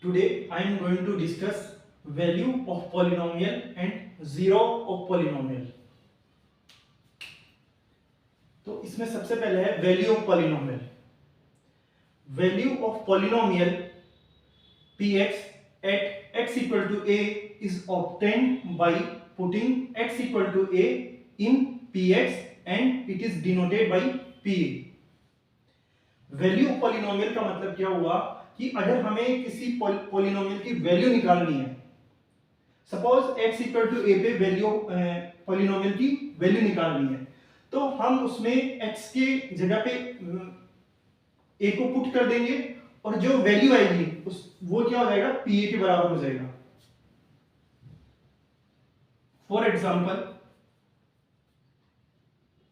Today I am going to discuss value of polynomial and zero of polynomial. तो इसमें सबसे पहले है value of polynomial. Value of polynomial px at x equal to a is obtained by putting x equal to a in px and it is denoted by pa. Value of polynomial का मतलब क्या हुआ कि अगर हमें किसी polynomial की value निकालनी है, suppose x equal to a पे वैल्यू पॉलिनोमियल की वैल्यू निकालनी है, तो हम उसमें x के जगह पे a को पुट कर देंगे और जो वैल्यू आएगी वो क्या हो जाएगा, pa के बराबर हो जाएगा. फॉर एग्जांपल,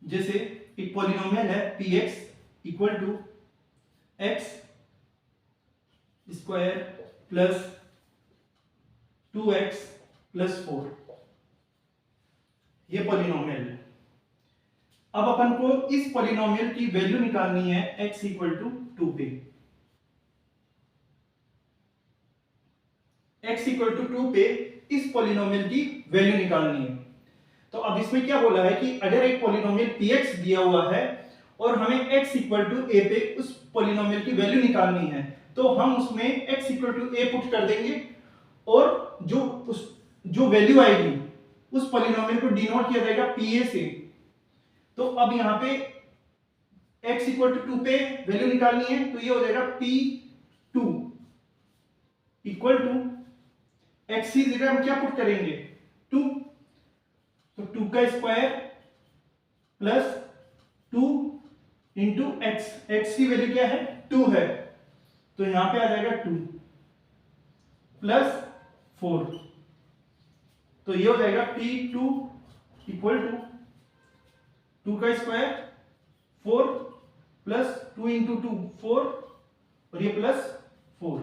जैसे एक पॉलिनोमियल है px equal to x square plus 2x plus 4, ये पॉलिनोमियल है. अब अपन को इस पॉलिनोमियल की वैल्यू निकालनी है x इक्वल टू 2 पे. x इक्वल टू 2 पे इस पॉलिनोमियल की वैल्यू निकालनी है. तो अब इसमें क्या बोला है कि अगर एक पॉलिनोमियल px दिया हुआ है और हमें x इक्वल टू a पे उस पॉलिनोमियल की वैल्यू निकालनी है, तो हम उसमें x equal to a put कर देंगे और जो वैल्यू आएगी उस पॉलिनोमियल को डिनोट किया जाएगा pa से. तो अब यहां पे x इक्वल टू 2 पे वैल्यू निकालनी है, तो ये हो जाएगा p2 इक्वल टू x की जगह हम क्या पुट करेंगे, 2. तो 2 का स्क्वायर प्लस 2 इंटू x की वैल्यू क्या है, 2 है, तो यहां पे आ जाएगा 2 प्लस 4. तो ये हो जाएगा p2 इक्वल टू 2 का स्क्वायर 4 प्लस 2 इंटू 2 4 और ये प्लस 4,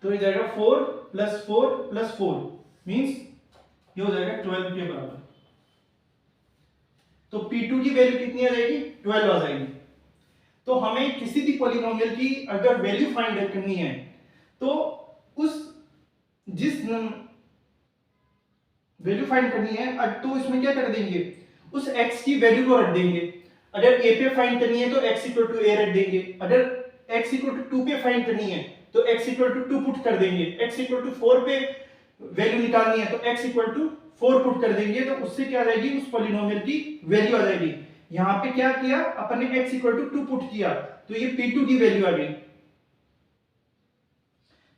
तो ये जाएगा 4 प्लस 4 प्लस 4 मीन्स ये हो जाएगा 12 के बराबर. तो p2 की वैल्यू कितनी आ जाएगी, 12 आ जाएगी. तो हमें किसी भी पॉलिनोमियल की अगर वैल्यू फाइंड करनी है, तो जिस वैल्यू फाइंड करनी है तो इसमें क्या कर देंगे, उस x की वैल्यू को रख देंगे. अगर a पे फाइंड करनी है तो x इक्वल टू a रख देंगे. अगर x इक्वल टू 2 पे फाइंड करनी है तो x इक्वल टू 2 पुट कर देंगे. x इक्वल टू 4 पे वैल्यू निकालनी है तो x इक्वल टू 4 पुट कर देंगे. तो उससे क्या आ जाएगी, उस पॉलिनोमियल की वैल्यू आ जाएगी. यहां पे क्या किया अपन ने, x इक्वल टू 2 पुट किया तो ये p2 की वैल्यू आ गई.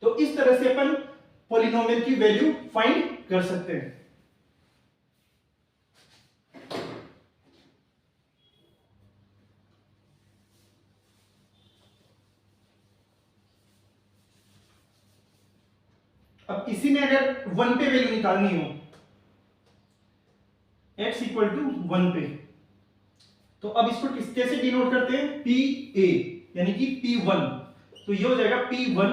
तो इस तरह से अपन पॉलिनोमियल की वैल्यू फाइंड कर सकते हैं. अब इसी में अगर 1 पे वैल्यू निकालनी हो, x इक्वल टू 1 पे, तो अब इसको कैसे डिनोट करते हैं, pa यानी कि p1. तो ये हो जाएगा p1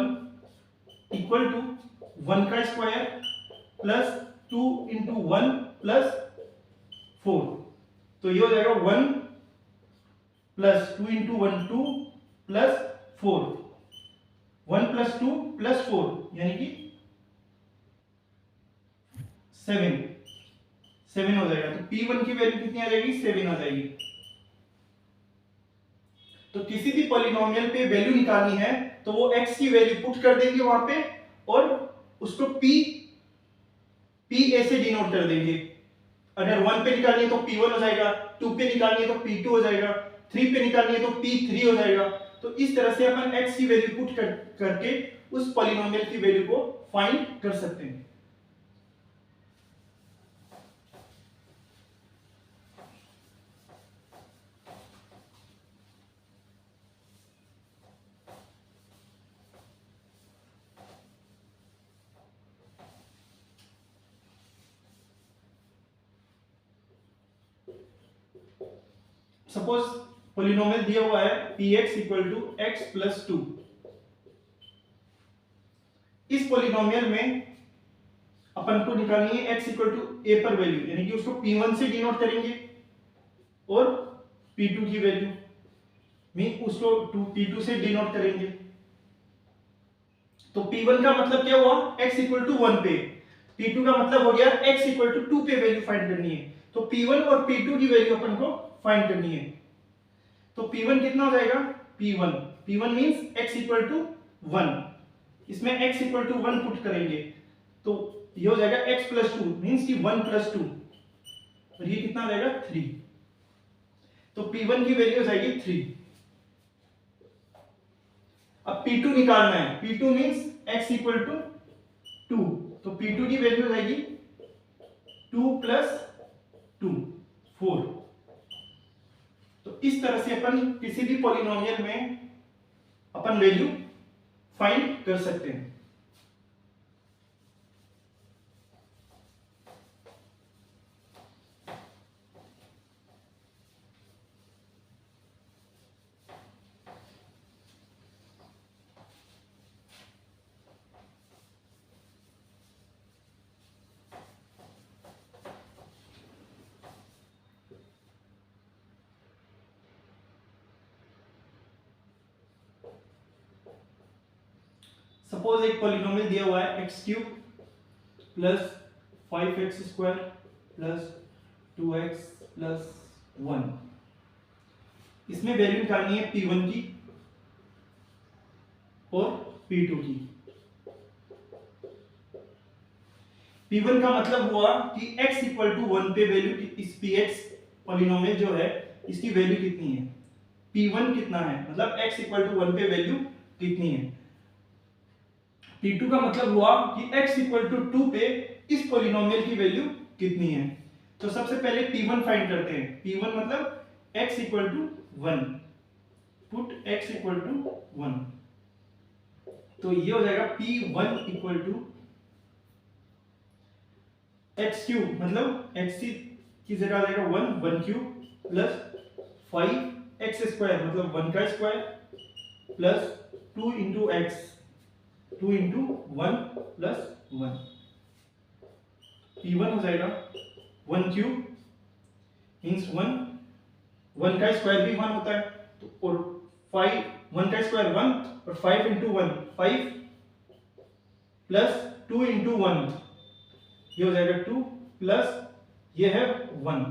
इक्वल टू 1 का स्क्वायर प्लस 2 इंटू 1 प्लस 4. तो ये हो जाएगा 1 plus 2 into 1 2 plus 4, 1 plus 2 plus 4 यानी कि 7 हो जाएगा. तो p1 की वैल्यू कितनी आ जाएगी, 7 आ जाएगी. तो किसी भी पॉलिनोमियल पे वैल्यू निकालनी है तो वो x की वैल्यू पुट कर देंगे वहां पे और उसको pa से डिनोट कर देंगे. अगर 1 पे निकालनी है तो p1 हो जाएगा, 2 पे निकालनी है तो p2 हो जाएगा, 3 पे निकालनी है तो p3 हो जाएगा. तो इस तरह से अपन x की वैल्यू पुट करके उस पॉलिनोमियल की वैल्यू को फाइंड कर सकते हैं. सपोज पॉलिनोमियल दिया हुआ है px equal to x plus 2. इस पॉलिनोमियल में अपन को निकालनी है x इक्वल टू a पर वैल्यू, यानी कि उसको p1 से डिनोट करेंगे और p2 की वैल्यू में उसको p2 से डिनोट करेंगे. तो P1 का मतलब क्या हुआ, x इक्वल टू 1 पे। P2 का मतलब हो गया x इक्वल टू 2 पे वैल्यू फाइंड करनी है। तो P1 और P2 की वैल्यू अपन को फाइंड करनी है। तो P1 कितना हो जाएगा, P1 means x equal to 1। इसमें x इक्वल टू 1 पुट करेंगे तो ये हो जाएगा x प्लस 2 मींस कि 1 प्लस 2, और ये कितना आ जाएगा 3। तो P1 की वैल्यू हो जाएगी 3। अब P2 निकालना है। P2 means x equal to 2, तो P2 की वैल्यू हो जाएगी 2 प्लस 2 4। तो इस तरह से अपन किसी भी पॉलिनोमियल में अपन वैल्यू फाइंड कर सकते हैं। सपोज एक पॉलिनोमियल दिया हुआ है x cube plus 5x square plus 2x plus 1। इसमें वैल्यू निकालनी है P1 की और P2 की। P1 का मतलब हुआ कि x इक्वल टू 1 पे वैल्यू, इस Px पॉलिनोमियल जो है इसकी वैल्यू कितनी है, P1 कितना है, मतलब x इक्वल टू 1 पे वैल्यू कितनी है। P2 का मतलब हुआ कि x इक्वल टू 2 पे इस पॉलिनोमियल की वैल्यू कितनी है। तो सबसे पहले P1 फाइंड करते हैं। P1 मतलब x equal to 1, put x equal to 1। तो ये हो जाएगा P1 equal to x cube, मतलब x की जगह आ जाएगा 1 क्यूब प्लस 5x स्क्वायर मतलब 1 का square plus 2 into x, 2 into 1 plus 1। P1 हो जाएगा 1 क्यूब मीन्स 1 का स्क्वायर भी 1 होता है, तो और 1 का स्क्वायर 1 और 5 इंटू 1 5 प्लस 2 इंटू 1, ये हो जाएगा 2 प्लस ये है 1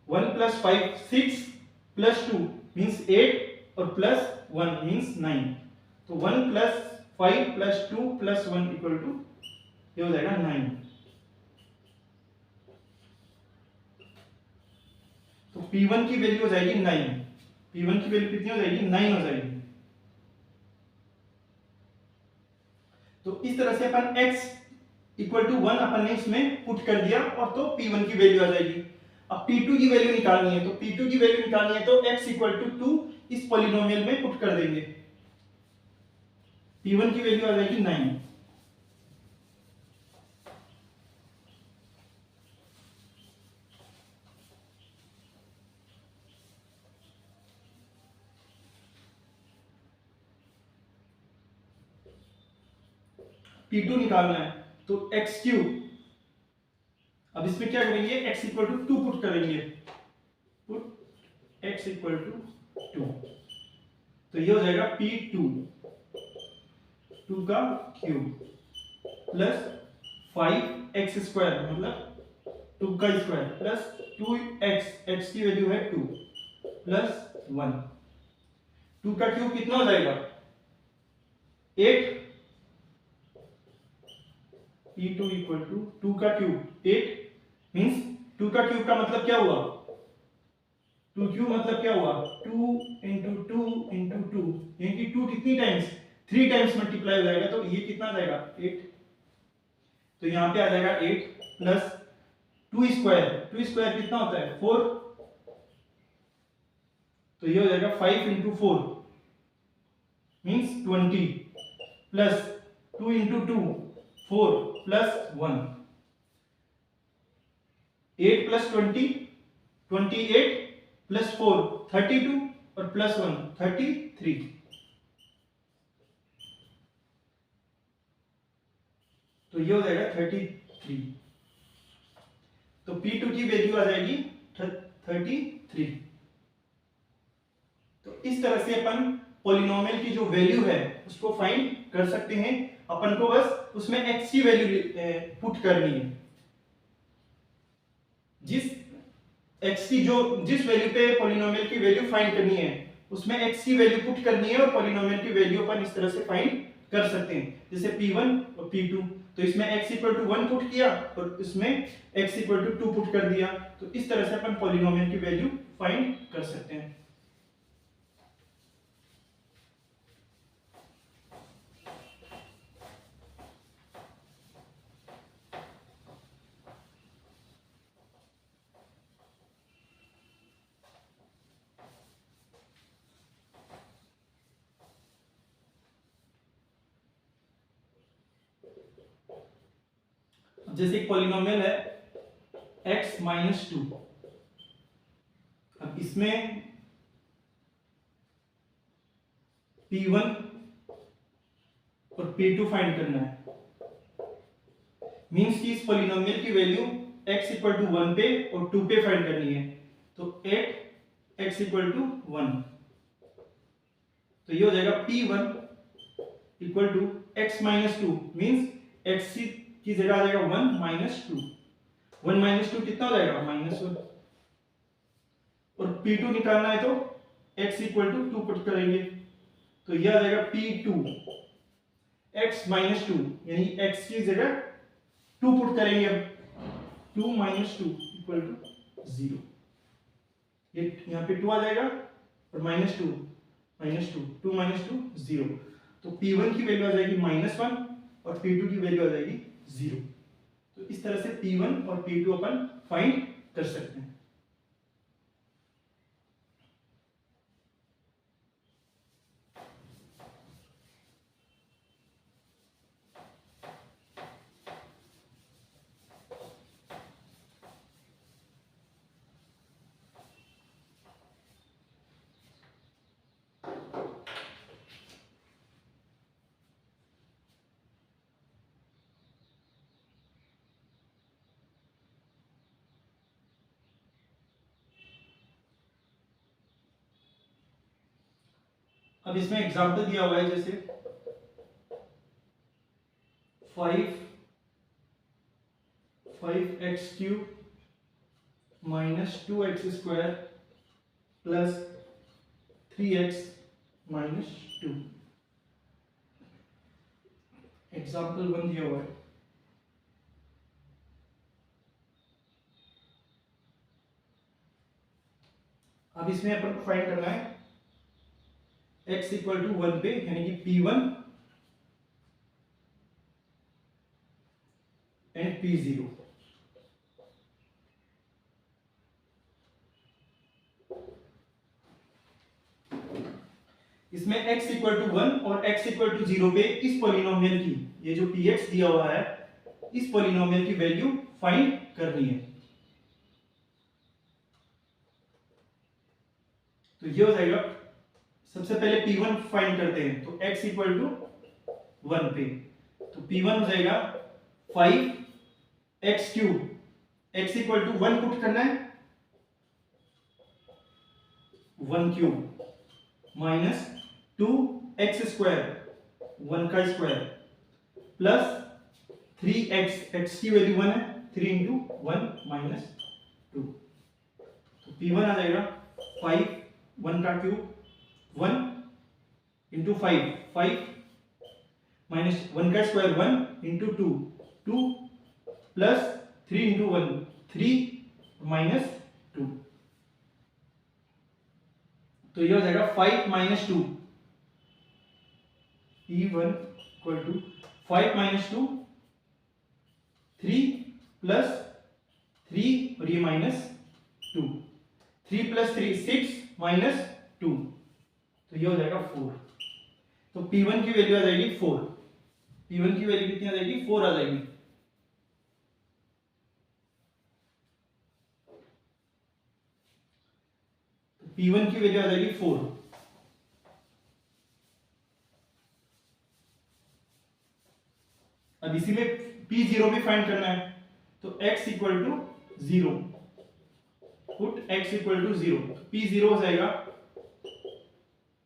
प्लस 5 6 प्लस 2 मीन्स 8 और प्लस 1 मीन्स 9। तो 1 plus 5 plus 2 plus 1 equal to ये हो जाएगा 9। तो P1 की वैल्यू हो जाएगी 9। P1 की वैल्यू कितनी हो जाएगी, 9 हो जाएगी। तो इस तरह से अपन x इक्वल टू 1 अपन ने इसमें पुट कर दिया और तो P1 की वैल्यू आ जाएगी। अब P2 की वैल्यू निकालनी है। तो P2 की वैल्यू निकालनी है तो x इक्वल टू 2 इस पॉलिनोमियल में पुट कर देंगे। P1 की वैल्यू आ जाएगी 9। P2 निकालना है तो x क्यूब, अब इसमें क्या करेंगे, x इक्वल टू 2 पुट करेंगे, पुट x इक्वल टू 2। तो ये हो जाएगा P2 2 का क्यूब प्लस 5x स्क्वायर मतलब 2 का स्क्वायर प्लस 2x, x की वैल्यू है 2 प्लस 1। 2 का क्यूब कितना हो जाएगा 8। P2 इक्वल टू 2 का क्यूब 8 मींस 2 का क्यूब का मतलब क्या हुआ, 2 क्यूब मतलब क्या हुआ 2 इंटू 2 इंटू 2, यानी कि 2 कितनी टाइम्स 3 टाइम्स मल्टीप्लाई हो जाएगा। तो ये कितना आ जाएगा 8। तो यहाँ पे आ जाएगा 8 प्लस 2 स्क्वायर कितना होता है 4। तो ये हो जाएगा 5 into 4 means 20 plus 2 into 2 4 plus 1। 8 plus 20 28 plus 4 32 और प्लस 1 33। तो ये हो जाएगा 33। तो P2 की वैल्यू आ जाएगी 33। तो इस तरह से अपन पॉलिनोमियल की जो वैल्यू है उसको फाइंड कर सकते हैं, अपन को बस उसमें x की वैल्यू पुट करनी है। जिस वैल्यू पे पॉलिनोमियल की वैल्यू फाइंड करनी है उसमें x की वैल्यू पुट करनी है, और पॉलिनोमियल की वैल्यू अपन इस तरह से फाइंड कर सकते हैं, जैसे p1 और p2। तो इसमें x इक्वल टू 1 पुट किया और इसमें x इक्वल टू 2 पुट कर दिया, तो इस तरह से अपन पॉलिनोमियल की वैल्यू फाइंड कर सकते हैं। जैसे एक पॉलिनोमियल है x माइनस 2, अब इसमें p1 और p2 फाइंड करना है, मींस कि इस पॉलिनोमियल की वैल्यू x इक्वल टू 1 पे और 2 पे फाइंड करनी है। तो 8 x इक्वल टू 1, तो ये हो जाएगा p1 equal to x minus 2, means x की जगह आ जाएगा 1 माइनस 2। 1 माइनस 2 कितना हो जाएगा? -1। और p2 निकालना है तो x इक्वल टू 2 पुट करेंगे, तो यह आ जाएगा p2 x माइनस 2, यानी x की जगह 2 पुट करेंगे। अब 2 माइनस 2 इक्वल टू 0, ये यहाँ पे 2 आ जाएगा और -2 2 माइनस 2 0, तो p1 की वैल्यू आ जाएगी -1 और p2 की वैल्यू आ जाएगी 0। तो इस तरह से p1 और p2 अपन फाइंड कर सकते हैं। अब इसमें एग्जांपल दिया हुआ है, जैसे 5x³ minus 2x² plus 3x minus 2। Example 1 दिया हुआ है। अब इसमें अपन को फाइंड करना है x इक्वल टू 1 पे, यानी कि p1 एंड p0। इसमें x इक्वल टू 1 और x इक्वल टू 0 पे इस पॉलिनोमियल की, ये जो px दिया हुआ है, इस पॉलिनोमियल की वैल्यू फाइंड करनी है। तो ये हो जाएगा, सबसे पहले p1 फाइंड करते हैं, तो x इक्वल टू 1 पे, तो p1 हो जाएगा 5x³ x equal to 1 put करना है, 1³ माइनस 2x² 1 का स्क्वायर प्लस 3x, x की वैल्यू 1 है, 3 इंटू 1 माइनस 2, तो p1 आ जाएगा 5 1 का क्यूब 1 इंटू 5 माइनस 1 का square 1 into 2 plus 3 into 1 3 minus 2, तो ये हो जाएगा 5 minus 2, p1 equal to 5 minus 2 3 plus 3 और ये माइनस 2, 3 प्लस 3 6 माइनस 2, तो ये हो जाएगा 4। तो p1 की वैल्यू आ जाएगी 4, p1 की वैल्यू कितनी आ जाएगी? 4 आ जाएगी। तो p1 की वैल्यू आ जाएगी 4। अब इसी में p0 भी फाइंड करना है, तो x equal to 0, put x equal to 0, p0 हो जाएगा,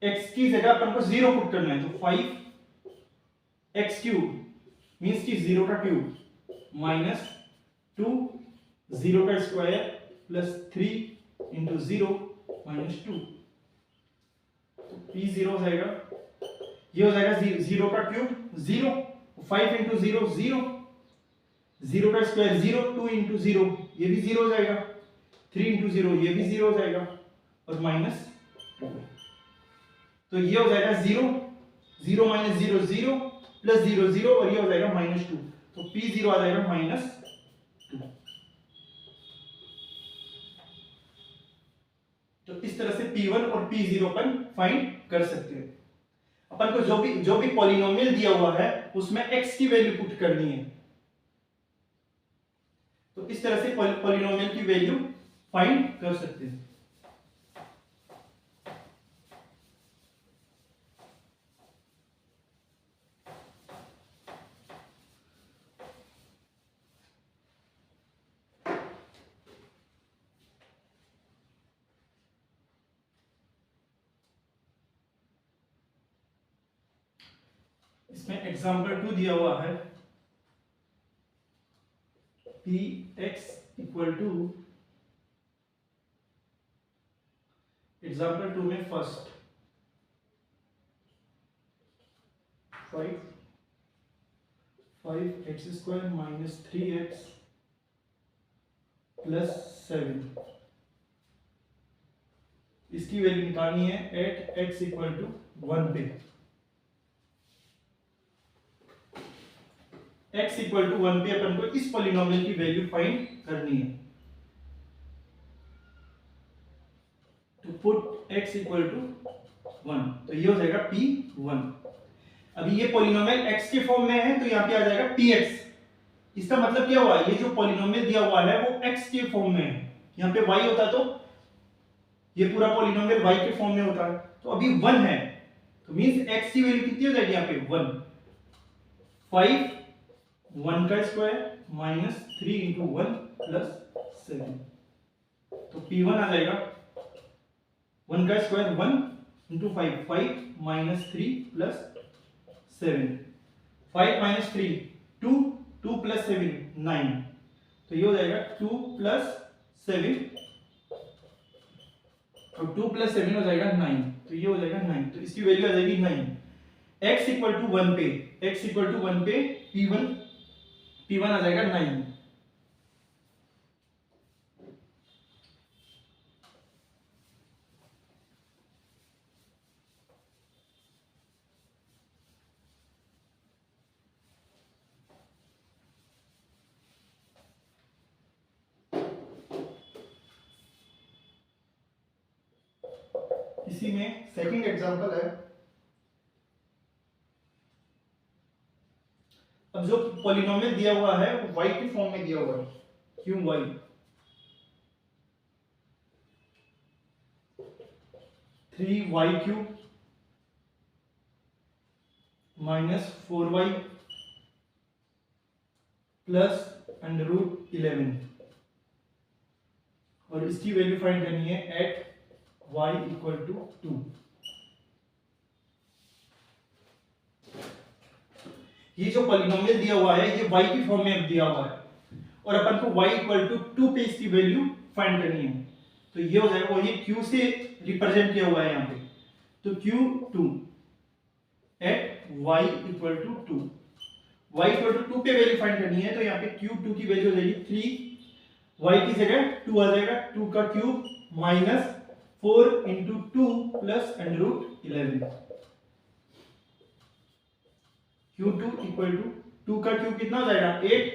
x की जगह अपन को 0 पुट करना है, तो 5 एक्स क्यूब मीन्स कि 0 का क्यूब माइनस 2 0 का स्क्वायर प्लस 3 इंटू 0 माइनस 2, तो पी 0 हो जाएगा, ये हो जाएगा 0 का क्यूब 0, 5 इंटू 0 0, 0 का स्क्वायर 0, 2 इंटू 0 ये भी 0 हो जाएगा, 3 इंटू 0 ये भी 0 हो जाएगा और माइनस 2, तो ये हो जाएगा 0, 0 माइनस 0 0 प्लस 0 0 और ये हो जाएगा माइनस 2, तो पी 0 आ जाएगा माइनस 2। तो इस तरह से P1 और P0 अपन फाइंड कर सकते हैं। अपन को जो भी पॉलिनोमियल दिया हुआ है उसमें x की वैल्यू पुट करनी है, तो इस तरह से पॉलिनोमियल की वैल्यू फाइंड कर सकते हैं। इसमें एग्जाम्पल 2 दिया हुआ है, P X equal to, example 2 में first 5x square minus 3x plus 7, इसकी वैल्यू निकालनी है एट x इक्वल टू 1 पे। x इक्वल टू 1 पे अपन को इस पॉलिनोमियल की वैल्यू फाइंड करनी है, तो पुट x इक्वल टू 1, तो ये हो जाएगा p1। अभी ये पॉलिनोमियल x के फॉर्म में है तो यहाँ पे आ जाएगा px, इसका मतलब क्या हुआ, ये जो पॉलिनोमियल दिया हुआ है वो x के फॉर्म में है, यहाँ पे y होता तो ये पूरा पॉलिनोमियल y के फॉर्म में होता है, तो अभी 1 है तो मींस x की वैल्यू कितनी हो जाएगी यहाँ पे 1, 5 1 का स्क्वायर माइनस 3 इंटू 1 प्लस 7, तो P1 आ जाएगा 1 का square 1 into 5, 5 minus 3 plus 7, 5 minus 3 2, 2 plus 7 9, तो ये हो जाएगा 2 प्लस 7 और 2 प्लस 7 हो जाएगा 9, तो ये हो जाएगा 9, तो इसकी वैल्यू आ जाएगी 9। x इक्वल टू 1 पे, x इक्वल टू 1 पे P1 आ जाएगा 9। इसी में सेकंड एग्जांपल है, अब जो पॉलिनोमियल दिया हुआ है वो y के फॉर्म में दिया हुआ है, क्यों y 3y cube minus 4y plus under root 11, और इसकी वैल्यू फाइंड करनी है एट y इक्वल टू 2। ये जो पॉलिनोमियल दिया हुआ है ये y की फॉर्म में दिया हुआ है और अपन को y इक्वल टू 2 पे इसकी वैल्यू फाइंड करनी है, तो ये हो जाएगा, और ये q से रिप्रेजेंट किया हुआ है यहाँ पे, तो q2 at y equal to 2, y equal to 2 पे वैल्यू फाइंड करनी है, तो यहाँ पे q2 की वैल्यू हो जाएगी 3, y की जगह 2 आ जाएगा, 2 का cube minus 4 into 2 plus under root 11, Q2 equal to 2 का क्यूब कितना हो जाएगा 8,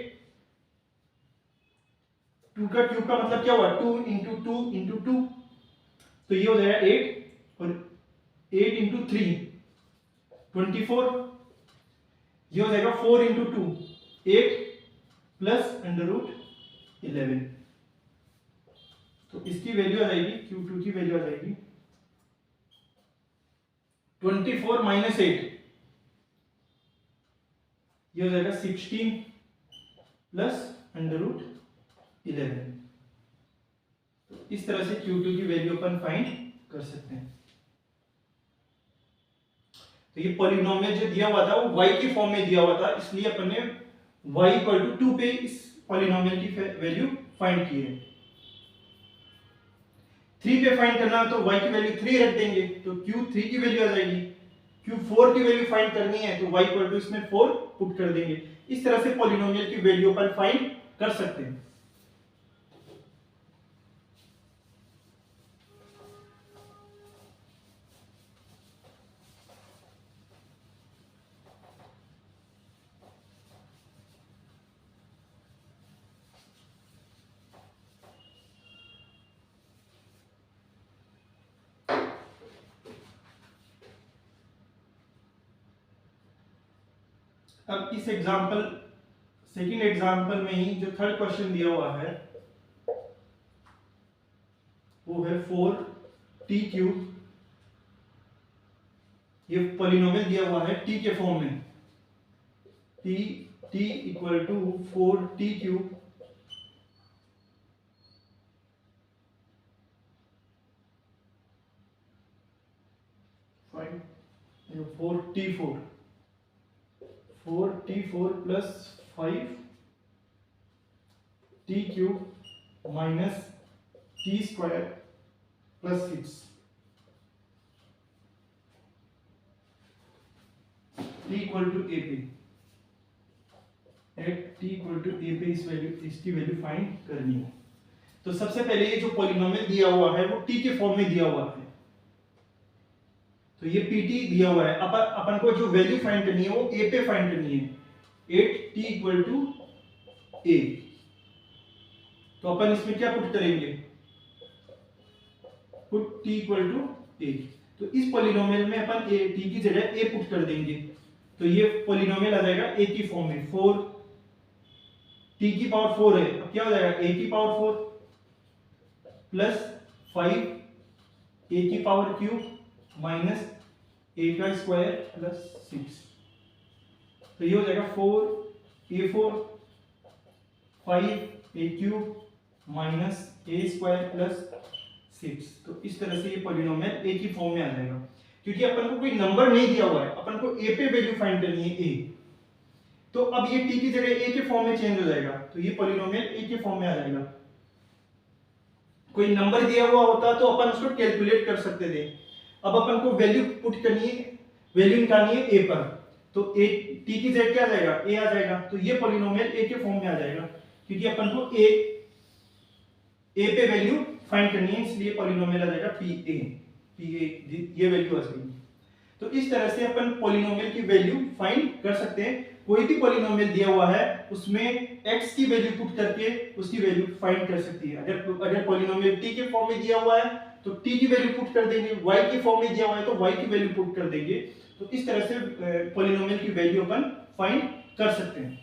2 का क्यूब का मतलब क्या हुआ 2 इंटू 2 इंटू 2, तो ये हो जाएगा 8 और 8 इंटू 3 24, ये हो जाएगा 4 इंटू 2 8 प्लस अंडर रूट 11, तो इसकी वैल्यू आ जाएगी Q2 की वैल्यू आ जाएगी 24 माइनस 8, ये हो जाएगा 16 प्लस अंडर रूट 11, तो इस तरह से Q2 की वैल्यू अपन फाइंड कर सकते हैं। तो ये पॉलिनोमियल जो दिया हुआ था वो y की फॉर्म में दिया हुआ था, इसलिए अपन ने y इक्वल टू 2 पे इस पॉलिनोमियल की वैल्यू फाइंड की है। 3 पे फाइंड करना तो y की वैल्यू 3 रख देंगे तो q 3 की वैल्यू आ जाएगी। q 4 की वैल्यू फाइंड करनी है तो y इक्वल टू इसमें 4 पुट कर देंगे। इस तरह से पॉलिनोमियल की वैल्यू अपन फाइंड कर सकते हैं। अब इस एग्जांपल सेकंड एग्जांपल में ही जो थर्ड क्वेश्चन दिया हुआ है वो है 4t क्यूब। ये पॉलिनोमियल दिया हुआ है t के फॉर्म में, t equal to 4t cube five 4t4 plus 5t cube minus t square plus 6 t equal to A पे at t equal to A पे इसकी वैल्यू फाइंड करनी है। तो सबसे पहले ये जो पॉलिनोमियल दिया हुआ है वो t के फॉर्म में दिया हुआ है, तो ये pt दिया हुआ है। अपन को जो वैल्यू फाइंड करनी है वो a पे फाइंड करनी है, 8t इक्वल टू a। तो अपन इसमें क्या पुट करेंगे, put t equal to a। तो इस पॉलिनोमियल में अपन a t की जगह a पुट कर देंगे तो ये पॉलिनोमियल आ जाएगा a की फॉर्म में। 4 t की पावर 4 है, अब क्या हो जाएगा a की पावर 4 प्लस 5 a की पावर क्यूब माइनस a का स्क्वायर प्लस 6। तो ये हो जाएगा 4a4 5a cube minus a square plus 6। तो इस तरह से ये पॉलिनोमियल a की फॉर्म में आ जाएगा। क्योंकि अपन को कोई नंबर नहीं दिया हुआ है, अपन को a पे वैल्यू फाइंड करनी है a, तो अब ये t की जगह a के फॉर्म में चेंज हो जाएगा तो ये पॉलिनोमियल a के फॉर्म में आ जाएगा। कोई नंबर दिया हुआ होता तो अपन उसको कैलकुलेट कर सकते थे। अब अपन को वैल्यू पुट करनी है, वैल्यू निकालनी है a पर, तो a t की जगह क्या आ जाएगा a आ जाएगा, तो ये पॉलिनोमियल a के फॉर्म में आ जाएगा क्योंकि अपन को a पे वैल्यू फाइंड करनी है, इसलिए पॉलिनोमियल आ जाएगा pa ये वैल्यू आ जाएगी। तो इस तरह से अपन पॉलिनोमियल की वैल्यू फाइंड कर सकते हैं। कोई भी पॉलिनोमियल दिया हुआ है उसमें x की वैल्यू पुट करके उसकी वैल्यू फाइंड कर सकती है। अगर पॉलिनोमियल t के फॉर्म में दिया हुआ है तो t की वैल्यू पुट कर देंगे, y के फॉर्म में दिया हुआ है तो y की वैल्यू पुट कर देंगे। तो इस तरह से पॉलिनोमियल की वैल्यू अपन फाइंड कर सकते हैं।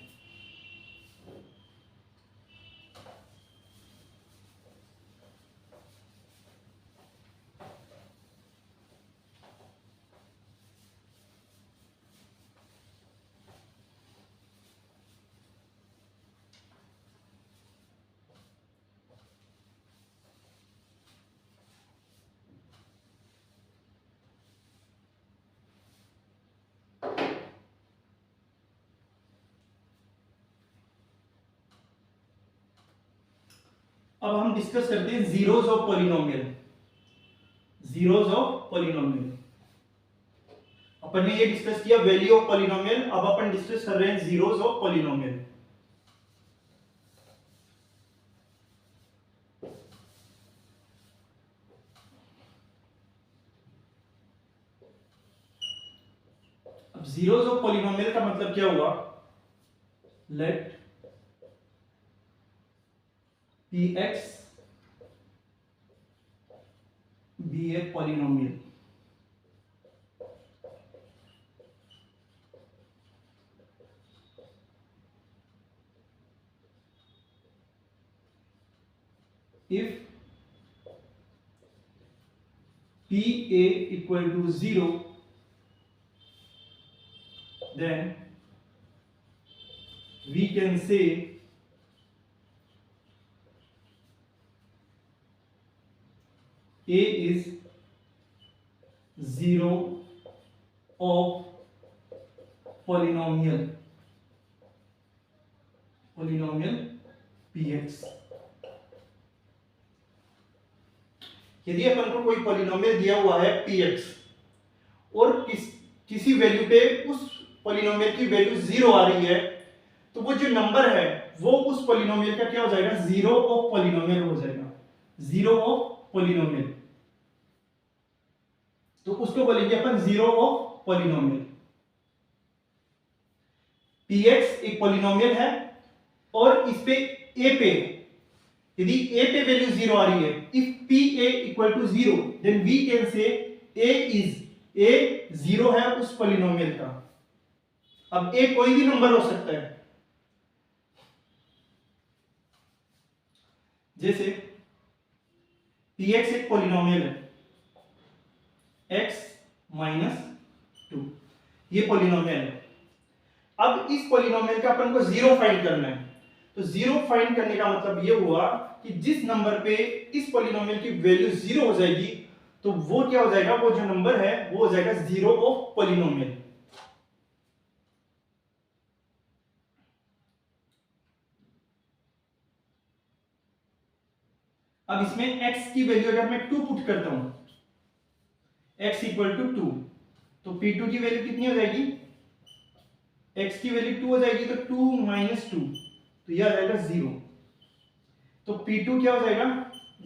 अब हम डिस्कस करते हैं zeros of polynomial. Zeros of polynomial अपन ने ये डिस्कस किया वैल्यू ऑफ पॉलिनोमियल, अब अपन डिस्कस कर रहे हैं जीरोस ऑफ पॉलिनोमियल। अब जीरोस ऑफ पॉलिनोमियल का मतलब क्या हुआ, late px be a polynomial if pa equal to 0, then we can say a is 0 of polynomial px। यदि अपन को कोई पॉलिनोमियल दिया हुआ है px और किसी वैल्यू पे उस पॉलिनोमियल की वैल्यू 0 आ रही है, तो वो जो नंबर है वो उस पॉलिनोमियल का क्या हो जाएगा, जीरो ऑफ पॉलिनोमियल हो जाएगा, जीरो ऑफ पॉलिनोमियल। तो उसको बोलेंगे अपन जीरो ऑफ पॉलिनोमियल। px एक पॉलिनोमियल है और इस पे a पे, यदि a पे वैल्यू 0 आ रही है, if pa equal to 0 then we can say a 0 है उस पॉलिनोमियल का। अब a कोई भी नंबर हो सकता है, जैसे px एक पॉलिनोमियल है, x -2 ये पॉलिनोमियल है। अब इस पॉलिनोमियल का अपन को जीरो फाइंड करना है। तो जीरो फाइंड करने का मतलब ये हुआ कि जिस नंबर पे इस पॉलिनोमियल की वैल्यू 0 हो जाएगी, तो वो क्या हो जाएगा, वो जो नंबर है वो हो जाएगा जीरो ऑफ पॉलिनोमियल। अब इसमें x की वैल्यू अगर मैं 2 पुट करता हूं, x इक्वल टू 2, तो p2 की वैल्यू कितनी हो जाएगी, x की वैल्यू 2 हो जाएगी, तो 2 - 2, तो यह आ जाएगा 0। तो p2 क्या हो जाएगा,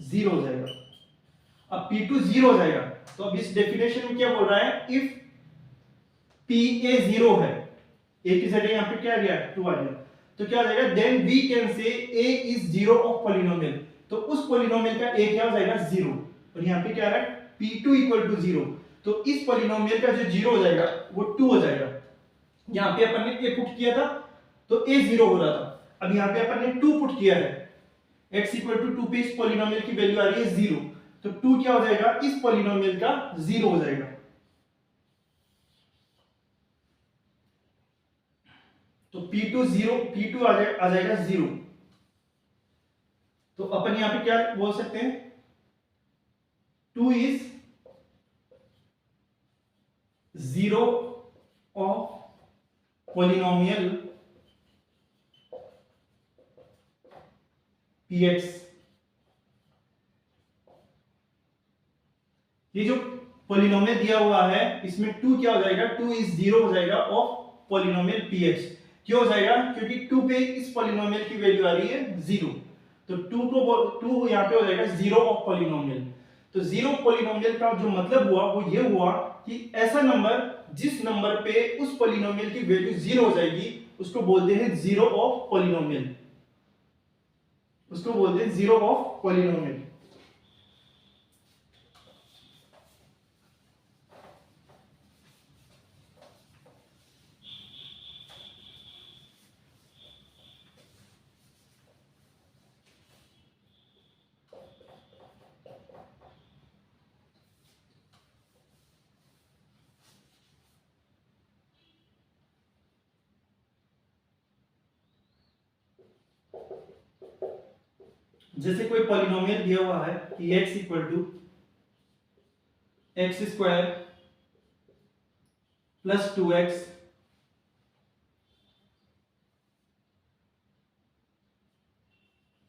0 हो जाएगा। अब p2 0 हो जाएगा, तो अब इस डेफिनेशन में क्या बोल रहा है, इफ pa 0 है, a की जगह यहां पे क्या आ गया, 2 आ गया, तो क्या हो जाएगा, then we can say a is zero of polynomial. तो उस पॉलिनोमियल का a क्या हो जाएगा, 0। और यहां पे क्या आ रहा है, p2 इक्वल टू 0, तो इस पॉलिनोमियल का जो 0 हो जाएगा वो 2 हो जाएगा। यहां पे अपन ने a पुट किया था तो a 0 हो रहा था, अब यहां पे अपन ने 2 पुट किया है, x इक्वल टू 2 पे इस पॉलिनोमियल की वैल्यू आ रही है 0, तो 2 क्या हो जाएगा, इस पॉलिनोमियल का 0 हो जाएगा। तो p2 आ जाएगा 0। तो अपन यहां पे क्या बोल सकते हैं, 2 इज 0 ऑफ पॉलिनोमियल px। ये जो पॉलिनोमियल दिया हुआ है इसमें 2 क्या हो जाएगा, 2 इज 0 हो जाएगा ऑफ पॉलिनोमियल px। क्यों हो जाएगा, क्योंकि 2 पे इस पॉलिनोमियल की वैल्यू आ रही है 0, तो 2 यहां पे हो जाएगा 0 ऑफ पॉलिनोमियल। तो 0 पॉलिनोमियल का जो मतलब हुआ वो ये हुआ कि ऐसा नंबर जिस नंबर पे उस पॉलिनोमियल की वैल्यू 0 हो जाएगी उसको बोलते हैं जीरो ऑफ पॉलिनोमियल, उसको बोलते हैं जीरो ऑफ पॉलिनोमियल। जैसे कोई पॉलिनोमियल दिया हुआ है कि x equal to x² plus 2x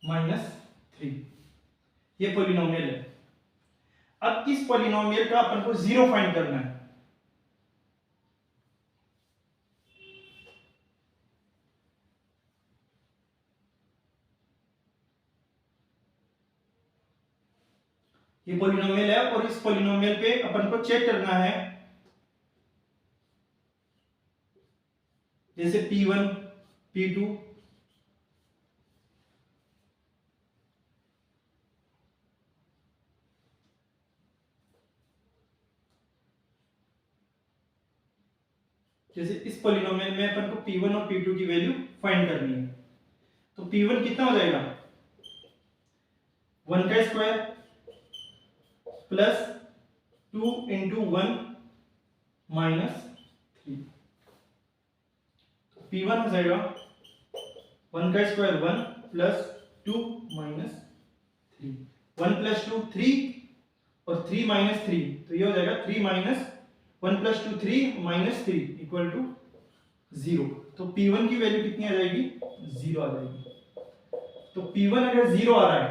-3, ये पॉलिनोमियल है। अब इस पॉलिनोमियल का अपन को जीरो फाइंड करना है। ये पॉलिनोमियल है और इस पॉलिनोमियल पे अपन को चेक करना है, जैसे p1 p2 जैसे इस पॉलिनोमियल में अपन को p1 और p2 की वैल्यू फाइंड करनी है। तो p1 कितना हो जाएगा, 1 का स्क्वायर प्लस 2 × 1 -3, तो p1 हो जाएगा 1 का स्क्वायर 1 प्लस 2 -3, 1 + 2 3 और 3 - 3, तो ये हो जाएगा 3 - 1 + 2 3 - 3 = 0। तो P1 की वैल्यू कितनी आ जाएगी? 0 आ जाएगी। तो P1 अगर 0 आ रहा है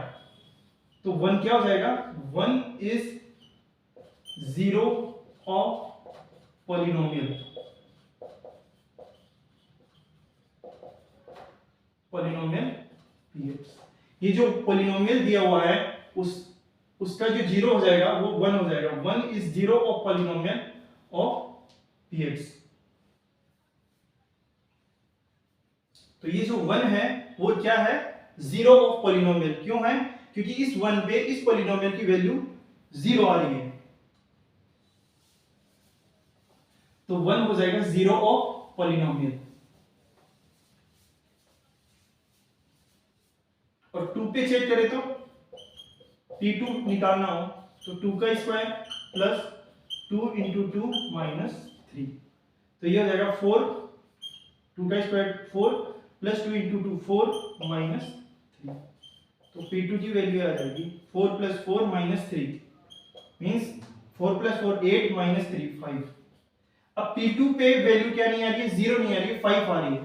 तो 1 क्या हो जाएगा? 1 is 0 of polynomial. Polynomial Px, ये जो पॉलिनोमियल दिया हुआ है उसका जो 0 हो जाएगा वो 1 हो जाएगा। 1 is 0 of polynomial of Px। तो ये जो 1 है वो क्या है? 0 ऑफ पॉलिनोमियल। क्यों है? क्योंकि इस 1 पे इस पॉलिनोमियल की वैल्यू 0 आ रही है, तो 1 हो जाएगा 0 ऑफ पॉलिनोमियल। और 2 पे चेक करें तो P2 निकालना हो तो 2 का स्क्वायर प्लस 2 × 2 - 3, तो ये हो जाएगा 4। 2 का स्क्वायर 4 प्लस 2 × 2 4 - 3, तो P2 की वैल्यू आ जाएगी 4 + 4 - 3 मींस 4 + 4 8 - 3 5। अब P2 पे वैल्यू क्या नहीं आ रही है? 0 नहीं आ रही है, 5 आ रही है।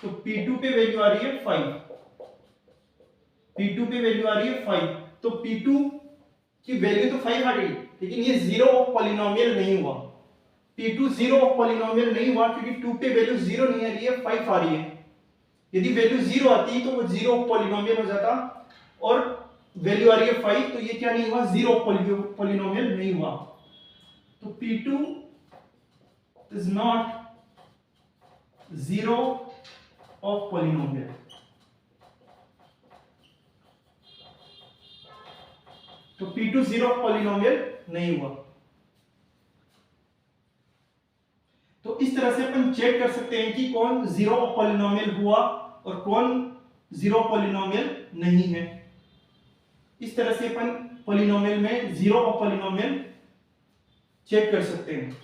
तो P2 पे वैल्यू आ रही है 5। P2 पे वैल्यू आ रही है 5। तो P2 की वैल्यू तो 5 आ गई, लेकिन ये 0 ऑफ पॉलिनोमियल नहीं हुआ। P2 0 ऑफ पॉलिनोमियल नहीं हुआ क्योंकि 2 पे वैल्यू 0 नहीं आ रही है, 5 आ रही है। यदि वैल्यू 0 आती तो वो 0 ऑफ पॉलिनोमियल हो जाता, और वैल्यू आ रही है 5, तो ये क्या नहीं हुआ? 0 ऑफ पॉलिनोमियल नहीं हुआ। तो P2 is not 0 of polynomial. तो P2 0 ऑफ पॉलिनोमियल नहीं हुआ। तो इस तरह से अपन चेक कर सकते हैं कि कौन 0 ऑफ पॉलिनोमियल हुआ और कौन 0 ऑफ पॉलिनोमियल नहीं है। इस तरह से अपन पॉलिनोमियल में 0 ऑफ पॉलिनोमियल चेक कर सकते हैं।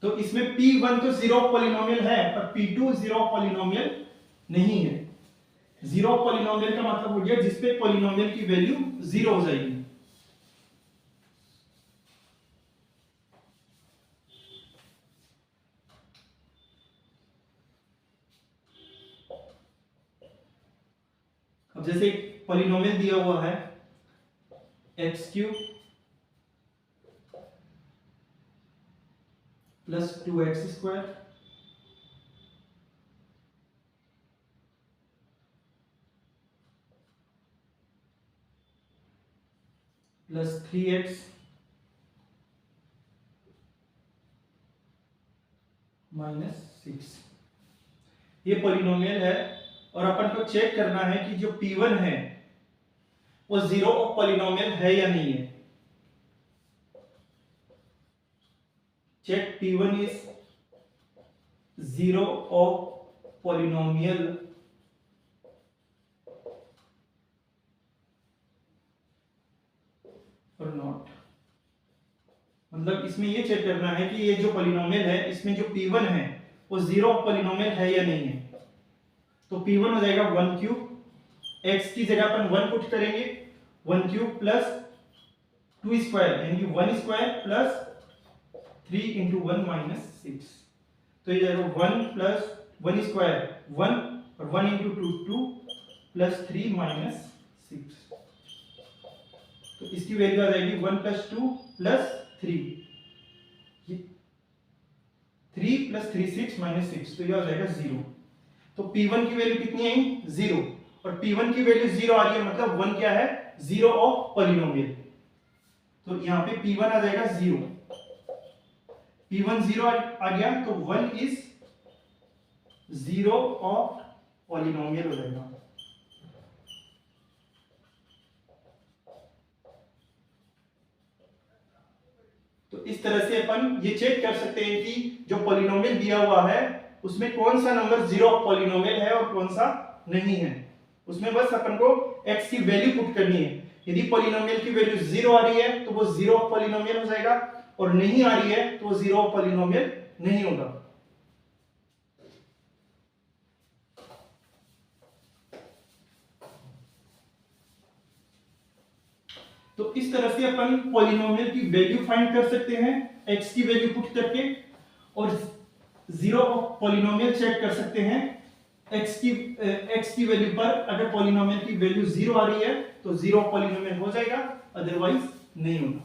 तो इसमें P1 तो 0 ऑफ पॉलिनोमियल है, पर P2 0 ऑफ पॉलिनोमियल नहीं है। 0 ऑफ पॉलिनोमियल का मतलब हो गया जिसपे पॉलिनोमियल की वैल्यू 0 हो जाएगी। अब जैसे पॉलिनोमियल दिया हुआ है x³ + 2x² + 3x - 6, ये पॉलिनोमियल है। और अपन को चेक करना है कि जो P1 है वो 0 ऑफ पॉलिनोमियल है या नहीं है। Check P1 is 0 of polynomial और नॉट। मतलब इसमें ये चेक करना है कि ये जो पॉलिनोमियल है इसमें जो P1 है वो 0 ऑफ पॉलिनोमियल है या नहीं है। तो P1 हो जाएगा 1³ x की जगह अपन 1 पुट करेंगे, 1³ प्लस 2² यानी कि 1² प्लस 3 × 1 - 6, तो ये जाएगा 1 प्लस 1² 1 और 1 × 2 2 प्लस 3 - 6, तो इसकी वैल्यू आ जाएगी 1 + 2 + 3, 3 + 3 6 - 6, तो यह आ जाएगा 0। तो P1 की वैल्यू कितनी आई? 0। और P1 की वैल्यू 0 आ रही है मतलब 1 क्या है? 0 ऑफ पॉलिनोमियल। तो यहां पे P1 आ जाएगा 0। P1 0 आ गया तो 1 इज 0 ऑफ पॉलिनोमियल हो जाएगा। तो इस तरह से अपन ये चेक कर सकते हैं कि जो पॉलिनोमियल दिया हुआ है उसमें कौन सा नंबर 0 ऑफ पॉलिनोमियल है और कौन सा नहीं है। उसमें बस अपन को x की वैल्यू पुट करनी है। यदि पॉलिनोमियल की वैल्यू 0 आ रही है तो वो 0 ऑफ पॉलिनोमियल हो जाएगा, और नहीं आ रही है तो वो 0 ऑफ पॉलिनोमियल नहीं होगा। तो इस तरह से अपन पॉलिनोमियल की वैल्यू फाइंड कर सकते हैं x की वैल्यू पुट करके, और जीरो ऑफ पॉलिनोमियल चेक कर सकते हैं x की वैल्यू पर। अगर पॉलिनोमियल की वैल्यू जीरो आ रही है तो जीरो ऑफ पॉलिनोमियल हो जाएगा, अदरवाइज नहीं होगा।